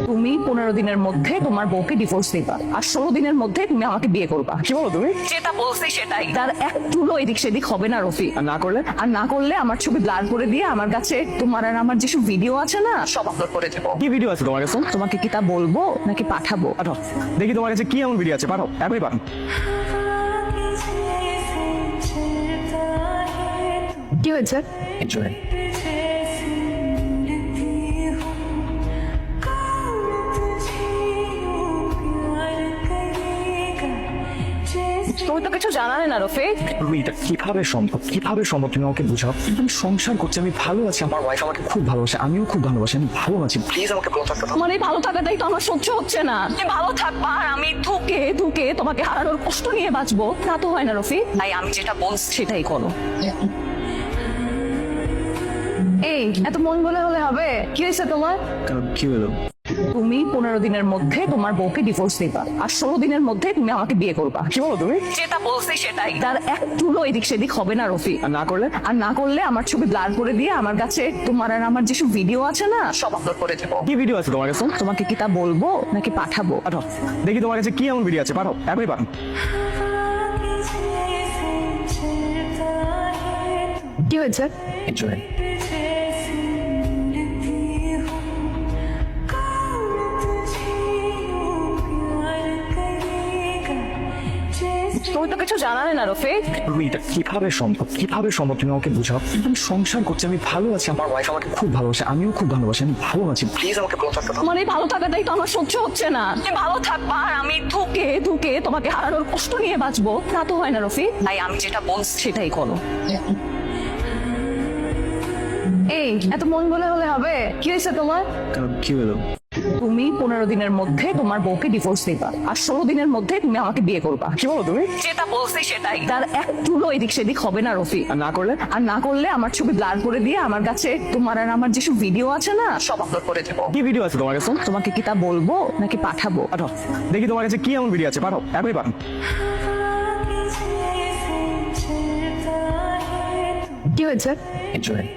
তুমি 15 দিনের মধ্যে তোমার বউকে ডিভোর্স দিবা, আর 16 দিনের মধ্যে তুমি আমাকে বিয়ে করবা। কি বলো তুমি? যেটা বলছি সেটাই। তার এক চুলো এদিক সেদিক হবে না রফিক। আর না করলে? আর না করলে আমার ছবি ব্লার করে দিয়ে আমার কাছে তোমার আর আমার যেসব ভিডিও আছে না সব আপলোড করে দেবো। কি ভিডিও আছে তোমার কাছে? তোমাকে কি তা বলবো নাকি পাঠাবো? পাঠাও, দেখি তোমার কাছে কি এমন ভিডিও আছে, পাঠাও, এখনই পাঠাও। কি হয়েছে? কিছু নেই। তুমি তো কিছু জানালে না রফিক। তুমি এটা কিভাবে সম্ভব, কিভাবে সম্ভব তুমি আমাকে বুঝাও। আমি সংসার করছি, আমি ভালো আছি, আমার ওয়াইফ আমাকে খুব ভালোবাসে, আমিও খুব ভালোবাসি, আমি ভালো আছি, প্লিজ আমাকে ভালো থাকতে দাও। তোমার এই ভালো থাকাটাই তো আমার সহ্য হচ্ছে না। তুমি ভালো থাকবা আর আমি ধুকে ধুকে তোমাকে হারানোর কষ্ট নিয়ে বাঁচবো, তা তো হয় না রফিক। তাই আমি যেটা বলছি সেটাই করো। এই এত মন বলে হলে হবে? কি হয়েছে তোমার? কি হলো? তুমি 15 দিনের মধ্যে তোমার বউকে ডিভোর্স দিবা, আর 16 দিনের মধ্যে তুমি আমাকে বিয়ে করবা। কি বলো তুমি? যেটা বলছি সেটাই। তার এক চুলো এদিক সেদিক হবে না রফিক। আর না করলে? আর না করলে আমার ছবি ব্লার করে দিয়ে আমার কাছে তোমার আর আমার যেসব ভিডিও আছে না সব আপলোড করে দেবো। কি ভিডিও আছে তোমার কাছে? তোমাকে কি তা বলবো নাকি পাঠাবো? পাঠাও, দেখি তোমার কাছে কি এমন ভিডিও আছে, পাঠাও, এখনই পাঠাও। কি হয়েছে? কিছু নেই। তুমি তো কিছু জানালে না রফিক। তুমি এটা কিভাবে সম্ভব, কিভাবে সম্ভব তুমি আমাকে বুঝাও। আমি সংসার করছি, আমি ভালো আছি, আমার ওয়াইফ আমাকে খুব ভালোবাসে, আমিও খুব ভালোবাসি, আমি ভালো আছি, প্লিজ আমাকে ভালো থাকতে দাও। তোমার এই ভালো থাকাটাই তো আমার সহ্য হচ্ছে না। তুমি ভালো থাকবা আর আমি ধুকে ধুকে তোমাকে হারানোর কষ্ট নিয়ে বাঁচবো, তা তো হয় না রফিক। তাই আমি যেটা বলছি সেটাই করো। এই এত মন বলে হলে হবে? কি হয়েছে তোমার? কি হলো? তুমি 15 দিনের মধ্যে তোমার বউকে ডিভোর্স দিবা, আর 16 দিনের মধ্যে তুমি আমাকে বিয়ে করবা। কি বলো তুমি? যেটা বলছি সেটাই। তার এক চুলো এদিক সেদিক হবে না রফিক। আর না করলে? আর না করলে আমার ছবি ব্লার করে দিয়ে আমার কাছে তোমার আর আমার যেসব ভিডিও আছে না সব আপলোড করে দেবো। কি ভিডিও আছে তোমার কাছে? তোমাকে কি তা বলবো নাকি পাঠাবো? পাঠাও, দেখি তোমার কাছে কি এমন ভিডিও আছে, পাঠাও, এখনই পাঠাও। কি হয়েছে? কিছু নেই।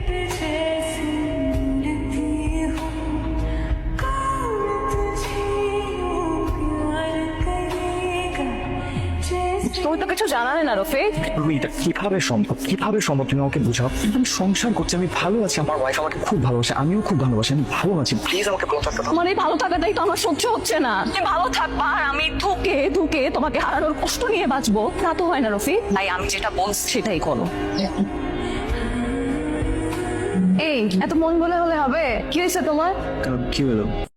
তুমি তো কিছু জানালে না রফিক। তুমি এটা কিভাবে সম্ভব, কিভাবে সম্ভব তুমি আমাকে বুঝাও। আমি সংসার করছি, আমি ভালো আছি, আমার ওয়াইফ আমাকে খুব ভালোবাসে, আমিও খুব ভালোবাসি, আমি ভালো আছি, প্লিজ আমাকে ভালো থাকতে দাও। তোমার এই ভালো থাকাটাই তো আমার সহ্য হচ্ছে না। তুমি ভালো থাকবা আর আমি ধুকে ধুকে তোমাকে হারানোর কষ্ট নিয়ে বাঁচবো, তা তো হয় না রফিক। তাই আমি যেটা বলছি সেটাই করো। এই এত মন বলে হলে হবে? কি হয়েছে তোমার? কি হলো?